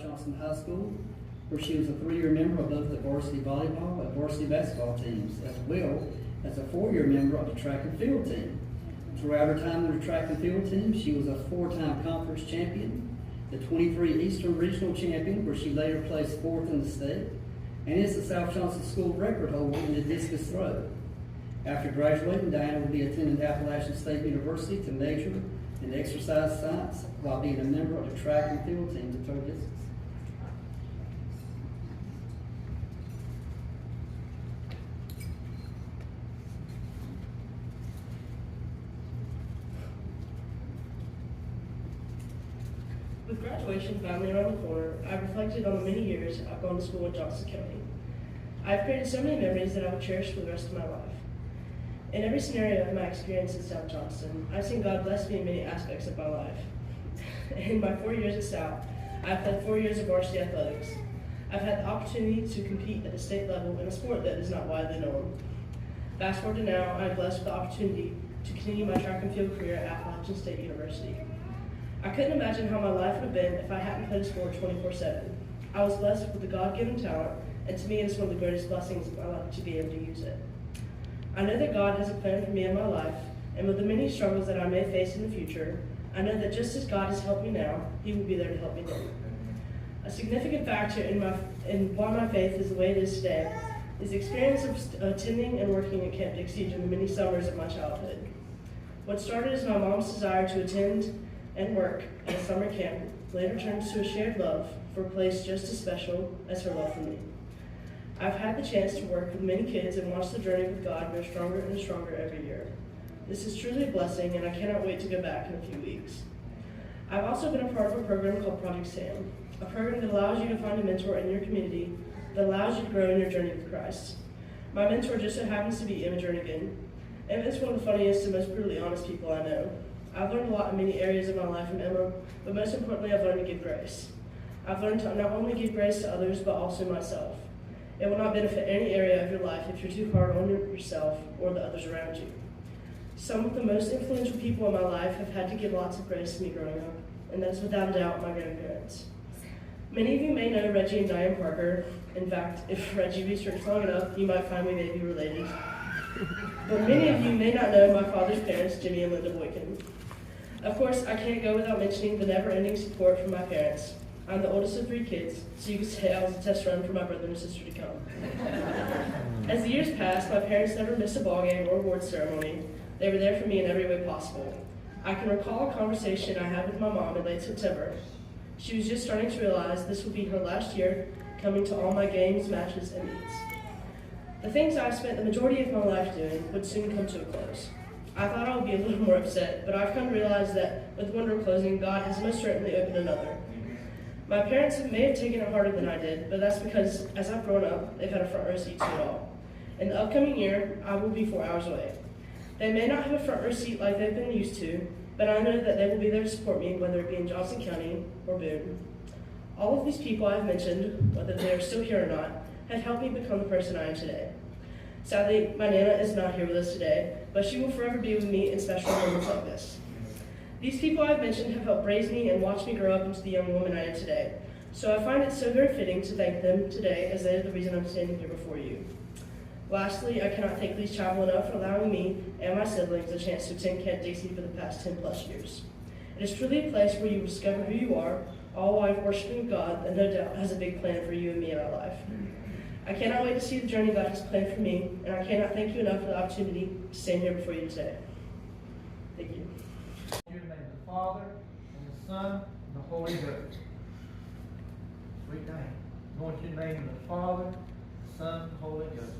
Johnson High School, where she was a 3-year member of both the varsity volleyball and varsity basketball teams, as well as a 4-year member of the track and field team. Throughout her time on the track and field team, she was a 4-time conference champion, the 23 Eastern Regional champion, where she later placed 4th in the state, and is the South Johnson School record holder in the discus throw. After graduating, Dianna will be attending Appalachian State University to major in exercise science while being a member of the track and field team to throw discus. With graduation finally around the corner, I've reflected on the many years I've gone to school in Johnson County. I've created so many memories that I will cherish for the rest of my life. In every scenario of my experience in South Johnson, I've seen God bless me in many aspects of my life. In my 4 years at South, I've played 4 years of varsity athletics. I've had the opportunity to compete at the state level in a sport that is not widely known. Fast forward to now, I'm blessed with the opportunity to continue my track and field career at Appalachian State University. I couldn't imagine how my life would have been if I hadn't played a sport 24/7. I was blessed with the God-given talent, and to me it is one of the greatest blessings of my life to be able to use it. I know that God has a plan for me in my life, and with the many struggles that I may face in the future, I know that just as God has helped me now, He will be there to help me then. A significant factor in why my faith is the way it is today is the experience of attending and working at Camp Dixie during the many summers of my childhood. What started as my mom's desire to attend and work at a summer camp later turned to a shared love for a place just as special as her love for me. I've had the chance to work with many kids and watch the journey with God grow stronger and stronger every year. This is truly a blessing, and I cannot wait to go back in a few weeks. I've also been a part of a program called Project SAM, a program that allows you to find a mentor in your community that allows you to grow in your journey with Christ. My mentor just so happens to be Emma Jernigan. Emma is one of the funniest and most brutally honest people I know. I've learned a lot in many areas of my life from Emma, but most importantly, I've learned to give grace. I've learned to not only give grace to others, but also myself. It will not benefit any area of your life if you're too hard on yourself or the others around you. Some of the most influential people in my life have had to give lots of grace to me growing up, and that's without a doubt my grandparents. Many of you may know Reggie and Diane Parker. In fact, if Reggie researched long enough, you might find we may be related. But many of you may not know my father's parents, Jimmy and Linda Boykin. Of course, I can't go without mentioning the never-ending support from my parents. I'm the oldest of 3 kids, so you could say I was a test run for my brother and sister to come. As the years passed, my parents never missed a ball game or award ceremony. They were there for me in every way possible. I can recall a conversation I had with my mom in late September. She was just starting to realize this would be her last year coming to all my games, matches, and meets. The things I've spent the majority of my life doing would soon come to a close. I thought I would be a little more upset, but I've come to realize that with one door closing, God has most certainly opened another. My parents may have taken it harder than I did, but that's because as I've grown up, they've had a front row seat to it all. In the upcoming year, I will be 4 hours away. They may not have a front row seat like they've been used to, but I know that they will be there to support me, whether it be in Johnson County or Boone. All of these people I've mentioned, whether they are still here or not, have helped me become the person I am today. Sadly, my Nana is not here with us today, but she will forever be with me in special moments like this. These people I've mentioned have helped raise me and watch me grow up into the young woman I am today, so I find it so very fitting to thank them today, as they are the reason I'm standing here before you. Lastly, I cannot thank Lee's Chapel enough for allowing me and my siblings a chance to attend Camp Dixie for the past 10+ years. It is truly a place where you will discover who you are, all while worshiping God that no doubt has a big plan for you and me in our life. I cannot wait to see the journey God has planned for me, and I cannot thank you enough for the opportunity to stand here before you today. Thank you. In the name of the Father, and the Son, and the Holy Ghost. Sweet name. Going to the name of the Father, the Son, and the Holy Ghost.